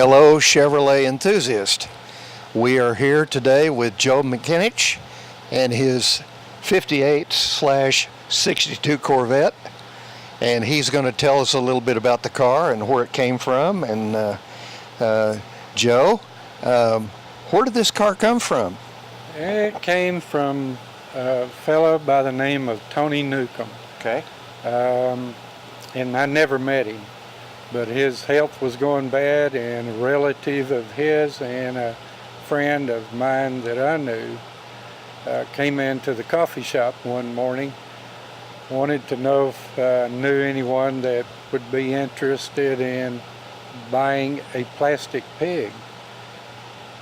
Hello, Chevrolet enthusiast. We are here today with Joe McKinnich and his 58/62 Corvette, and he's going to tell us a little bit about the car and where it came from. And Joe, where did this car come from? It came from a fellow by the name of Tony Newcomb. Okay. And I never met him, but his health was going bad, and a relative of his and a friend of mine that I knew came into the coffee shop one morning, wanted to know if I knew anyone that would be interested in buying a plastic pig.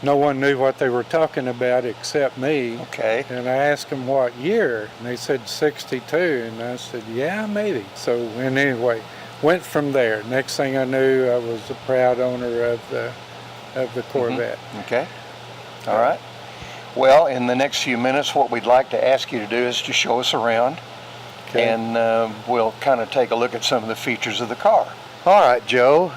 No one knew what they were talking about except me. Okay. And I asked them what year, and they said 62, and I said, yeah, maybe. So, and anyway, went from there. Next thing I knew, I was a proud owner of the Corvette. Mm-hmm. Okay. All right. Well, in the next few minutes, what we'd like to ask you to do is to show us around, Okay. and we'll kind of take a look at some of the features of the car. All right, Joe.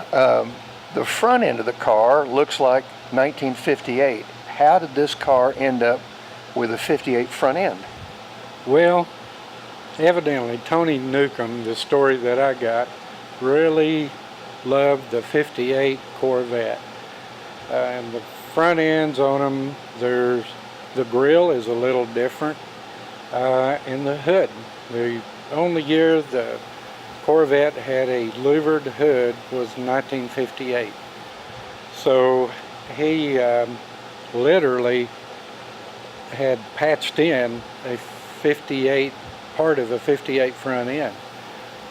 The front end of the car looks like 1958. How did this car end up with a 58 front end? Well, evidently, Tony Newcomb, the story that I got, really loved the 58 Corvette. And the front ends on them, the grill is a little different, and the hood. The only year the Corvette had a louvered hood was 1958. So he literally had patched in a 58, part of a 58 front end,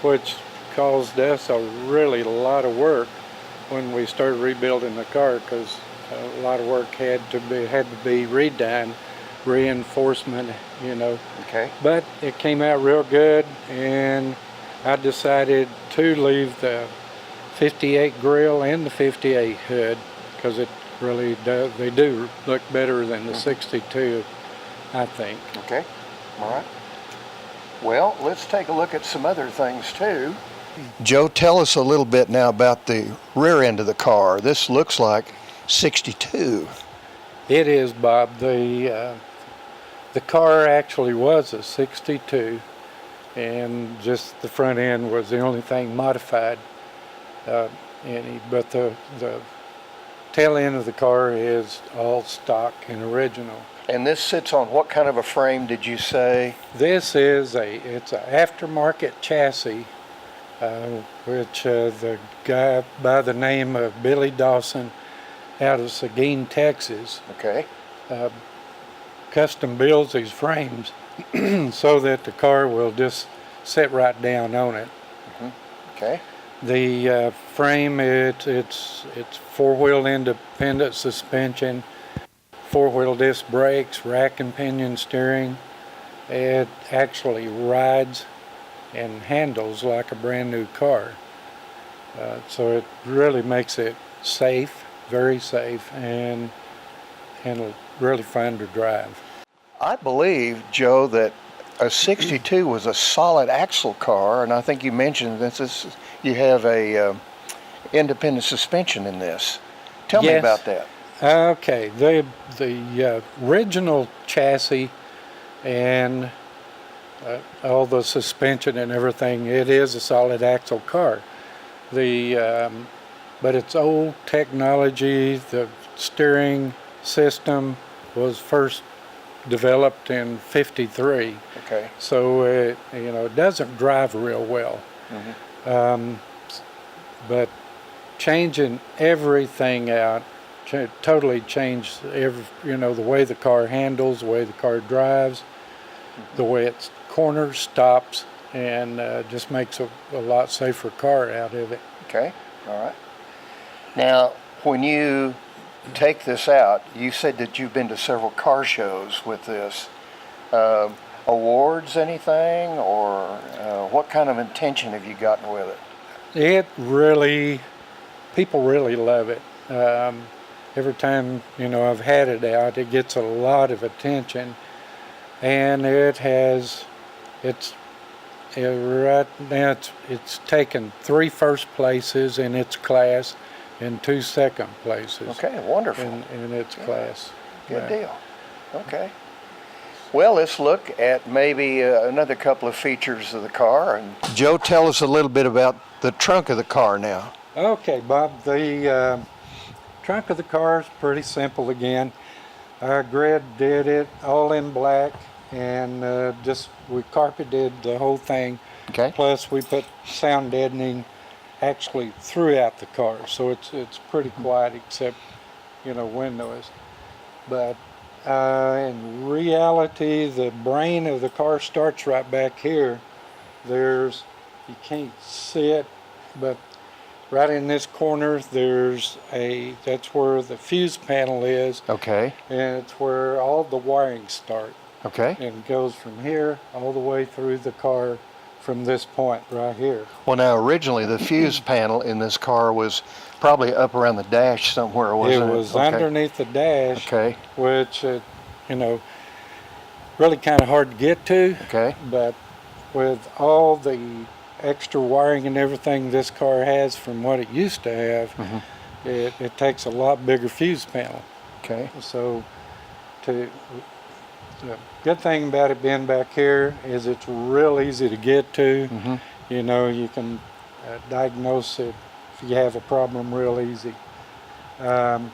which caused us a really lot of work when we started rebuilding the car, because a lot of work had to be redone, reinforcement, you know. Okay. But it came out real good, and I decided to leave the 58 grill and the 58 hood, because it really does, they do look better than the 62, I think. Okay. All right. Well, let's take a look at some other things too. Joe, tell us a little bit now about the rear end of the car. This looks like 62. It is, Bob. The car actually was a 62, and just the front end was the only thing modified. But the tail end of the car is all stock and original. And this sits on what kind of a frame, did you say? This is it's an aftermarket chassis, which the guy by the name of Billy Dawson out of Seguin, Texas, Okay. custom builds these frames so that the car will just sit right down on it. Mm-hmm. Okay. The frame, it's four-wheel independent suspension, four-wheel disc brakes, rack and pinion steering. It actually rides and handles like a brand new car. So it really makes it safe, very safe, and really fun to drive. I believe, Joe, that a 62 was a solid axle car, and I think you mentioned that you have a independent suspension in this. Tell me about that. Okay, the original chassis and all the suspension and everything, it is a solid axle car. But it's old technology. The steering system was first developed in '53. Okay. So it doesn't drive real well. Mm-hmm. But changing everything out totally changed the way the car handles, the way the car drives, mm-hmm. the way it corners, stops, and just makes a lot safer car out of it. Okay. All right. Now, when you take this out, you said that you've been to several car shows with this. Awards, anything, or what kind of attention have you gotten with it? People really love it. Every time I've had it out, it gets a lot of attention, and it's right now it's taken 3 first places in its class and 2 second places Okay, wonderful. in its class. Good Yeah. deal. Okay. Well, let's look at maybe another couple of features of the car. And Joe, tell us a little bit about the trunk of the car now. Okay, Bob, the trunk of the car is pretty simple again. Grid did it all in black, and we carpeted the whole thing. Okay. Plus, we put sound deadening actually throughout the car, so it's pretty quiet except wind noise. But in reality, the brain of the car starts right back here. You can't see it, but right in this corner, that's where the fuse panel is. Okay. And it's where all the wiring start. Okay. And it goes from here all the way through the car from this point right here. Well, now originally the fuse panel in this car was probably up around the dash somewhere, wasn't it? It was Okay. underneath the dash, Okay. which, really kind of hard to get to. Okay. But with all the extra wiring and everything this car has from what it used to have, it takes a lot bigger fuse panel. Okay. So the good thing about it being back here is it's real easy to get to. You can diagnose it if you have a problem real easy. And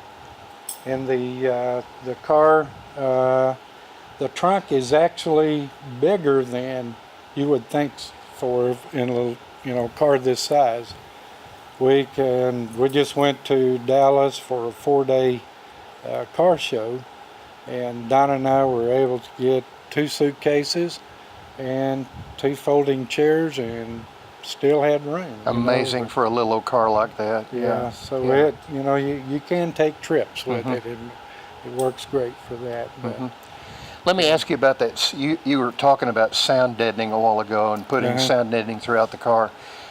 the car, the trunk is actually bigger than you would think in a car this size. We just went to Dallas for a 4-day car show, and Donna and I were able to get 2 suitcases and 2 folding chairs, and still had room. Amazing for a little old car like that. Yeah. So you can take trips with it, and it works great for that. But, Let me ask you about that. You were talking about sound deadening a while ago and putting sound deadening throughout the car.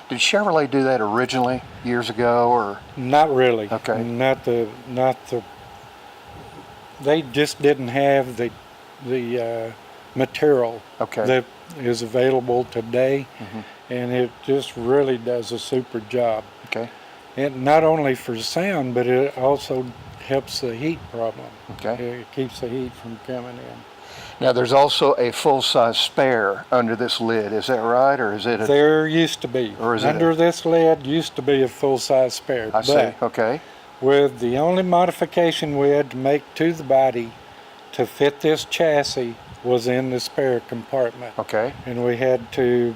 Did Chevrolet do that originally years ago, or? Not really. Okay. Not the. They just didn't have the material that is available today, and it just really does a super job. Okay. And not only for sound, but it also helps the heat problem. Okay. It keeps the heat from coming in. Now there's also a full-size spare under this lid. Is that right, or is it? There used to be. Or is under this lid used to be a full-size spare. I see. Okay. With the only modification we had to make to the body to fit this chassis was in the spare compartment. Okay. And we had to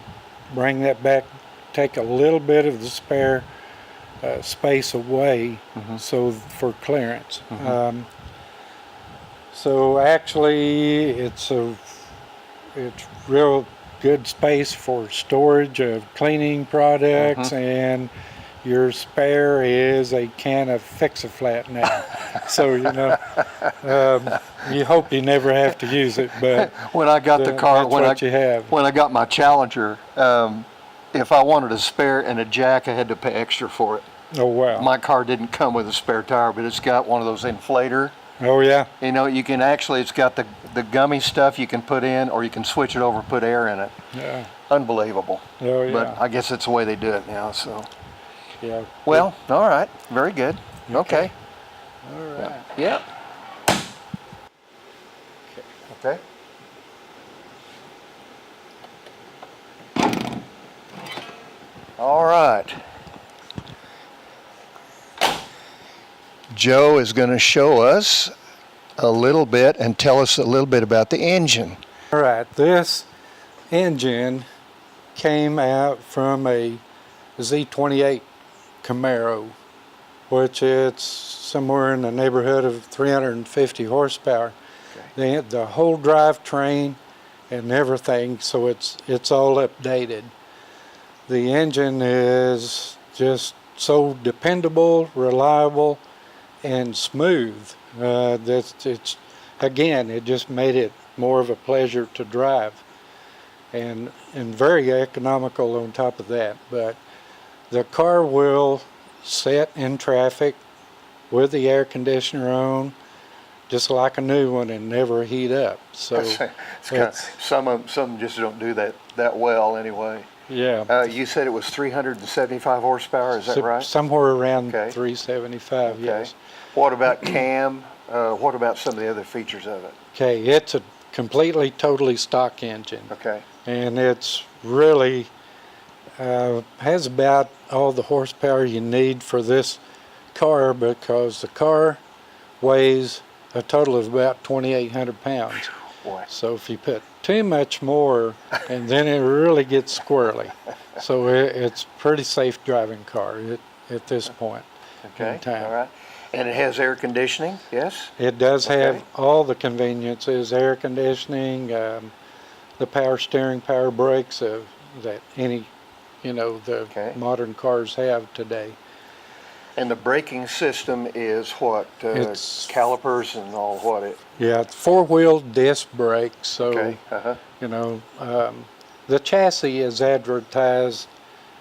bring that back, take a little bit of the spare space away for clearance. So actually it's real good space for storage of cleaning products, and your spare is a can of Fix-A-Flat now. So you hope you never have to use it, but when I got the car, that's when I got my Challenger, if I wanted a spare and a jack, I had to pay extra for it. Oh wow! My car didn't come with a spare tire, but it's got one of those inflator. Oh yeah. You can actually, it's got the gummy stuff you can put in, or you can switch it over, put air in it. Yeah. Unbelievable. Oh yeah. But I guess it's the way they do it now. So. Yeah. Well, all right. Very good. Okay. All right. Yeah. Okay. All right. Joe is going to show us a little bit and tell us a little bit about the engine. All right. This engine came out from a Z28 Camaro, which it's somewhere in the neighborhood of 350 horsepower. Okay. The whole drivetrain and everything, so it's all updated. The engine is just so dependable, reliable, and smooth. It just made it more of a pleasure to drive, and very economical on top of that. But the car will sit in traffic with the air conditioner on, just like a new one, and never heat up. So some just don't do that well anyway. Yeah. You said it was 375 horsepower, is that right? Somewhere around Okay. 375, Okay. yes. What about cam? What about some of the other features of it? Okay, it's a completely, totally stock engine. Okay. And it's really has about all the horsepower you need for this car, because the car weighs a total of about 2,800 pounds. Boy. So if you put too much more, and then it really gets squirrely. So it's pretty safe driving car at this point Okay. in time. All right. And it has air conditioning, yes? It does Okay. have all the conveniences, air conditioning, the power steering, power brakes that any, the Okay. modern cars have today. And the braking system is what? It's- Calipers and all what? Yeah, it's four-wheel disc brakes, so, Okay. the chassis is advertised.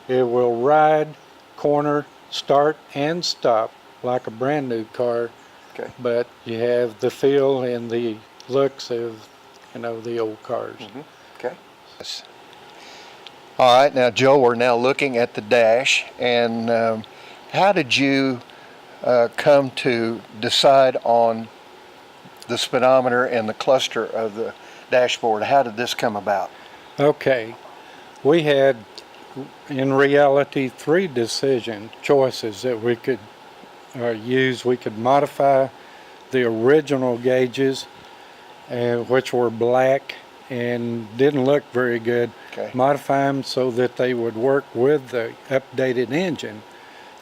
It will ride, corner, start, and stop like a brand new car, Okay. but you have the feel and the looks of, the old cars. Okay. Yes. All right. Now, Joe, we're now looking at the dash, and how did you come to decide on the speedometer and the cluster of the dashboard? How did this come about? Okay, we had, in reality, three choices that we could use. We could modify the original gauges, which were black and didn't look very good, Okay. modify them so that they would work with the updated engine.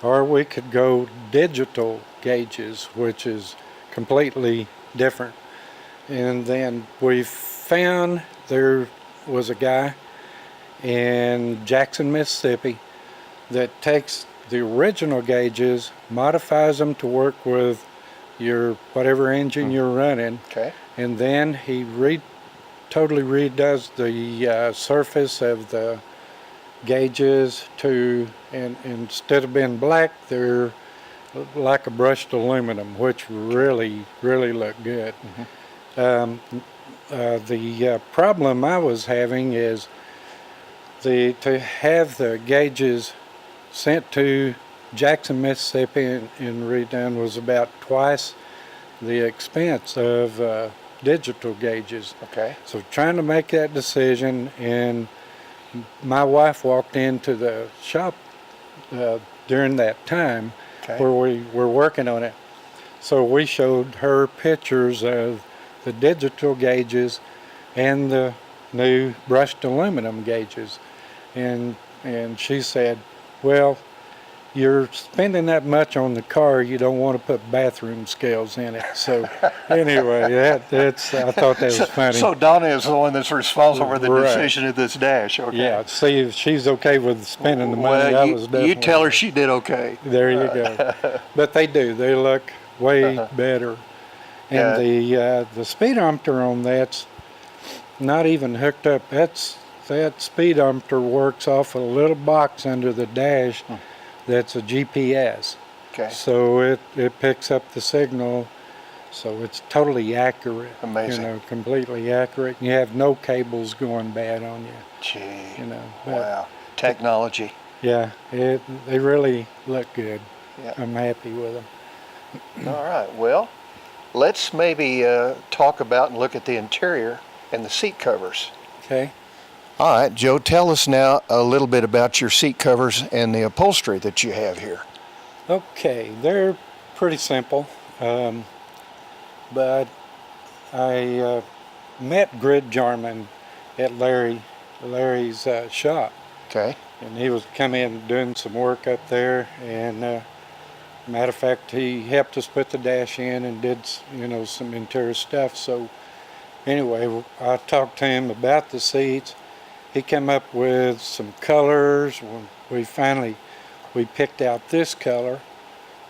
Or we could go digital gauges, which is completely different. And then we found there was a guy in Jackson, Mississippi that takes the original gauges, modifies them to work with your whatever engine you're running, Okay. and then he totally redoes the surface of the gauges and instead of being black, they're like a brushed aluminum, which really look good. The problem I was having is to have the gauges sent to Jackson, Mississippi and redone was about twice the expense of digital gauges. Okay. So trying to make that decision, and my wife walked into the shop during that time Okay. where we were working on it. So we showed her pictures of the digital gauges and the new brushed aluminum gauges. And she said, well, you're spending that much on the car, you don't want to put bathroom scales in it. So anyway, I thought that was funny. So Donna is the one that's responsible for the Right. decision of this dash. Okay. Yeah, see if she's okay with spending the money. Well, I you, was definitely. you tell her she did okay. There you go. But they do. They look way better. And the speedometer on that's not even hooked up. That speedometer works off a little box under the dash that's a GPS. Okay. So it picks up the signal. So it's totally accurate. Amazing. Completely accurate. You have no cables going bad on you. Gee. But, Wow. Technology. yeah, they really look good. Yeah. I'm happy with them. All right. Well, let's maybe talk about and look at the interior and the seat covers. Okay. All right, Joe, tell us now a little bit about your seat covers and the upholstery that you have here. Okay, they're pretty simple, but I met Grid Jarman at Larry's shop, Okay. and he was come in doing some work up there, and matter of fact, he helped us put the dash in and did some interior stuff. So anyway, I talked to him about the seats. He came up with some colors. We picked out this color,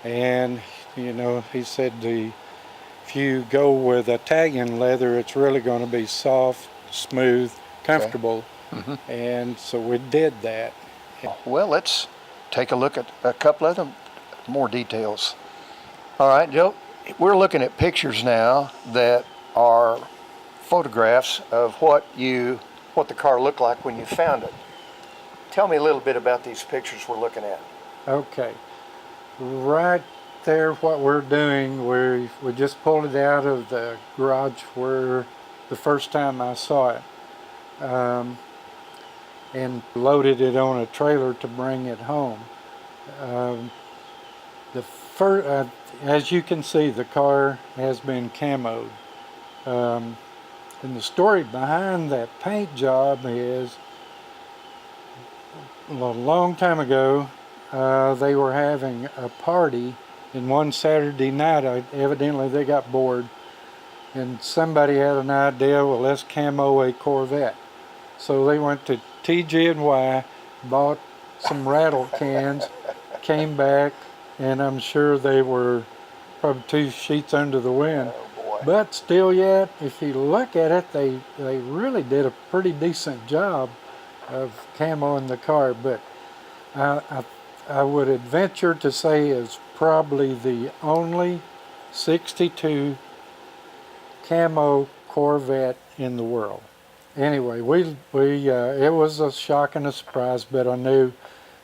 and he said if you go with Italian leather, it's really going to be soft, smooth, comfortable. Okay. And so we did that. Well, let's take a look at a couple of them, more details. All right, Joe, we're looking at pictures now that are photographs of what the car looked like when you found it. Tell me a little bit about these pictures we're looking at. Okay. Right there, what we're doing, we just pulled it out of the garage where the first time I saw it, and loaded it on a trailer to bring it home. As you can see, the car has been camoed. And the story behind that paint job is, a long time ago, they were having a party, and one Saturday night, evidently they got bored, and somebody had an idea, well, let's camo a Corvette. So they went to TG&Y, bought some rattle cans, came back, and I'm sure they were probably 2 sheets under the wind. Oh boy. But still yet, if you look at it, they really did a pretty decent job of camoing the car. But I would adventure to say it's probably the only 62 camo Corvette in the world. Anyway, it was a shock and a surprise, but I knew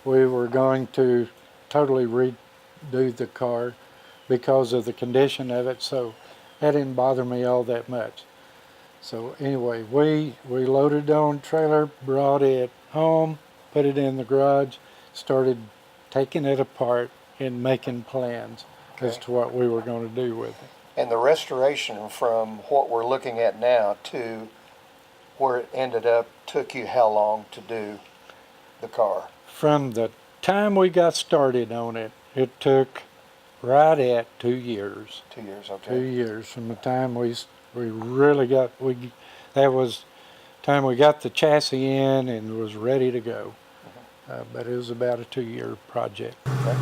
we were going to totally redo the car because of the condition of it, so that didn't bother me all that much. So anyway, we loaded on a trailer, brought it home, put it in the garage, started taking it apart and making plans as to what we were going to do with it. And the restoration from what we're looking at now to where it ended up took you how long to do the car? From the time we got started on it, it took right at 2 years. 2 years, okay. 2 years from the time we really got, that was time we got the chassis in and was ready to go. But it was about a 2-year project. Okay.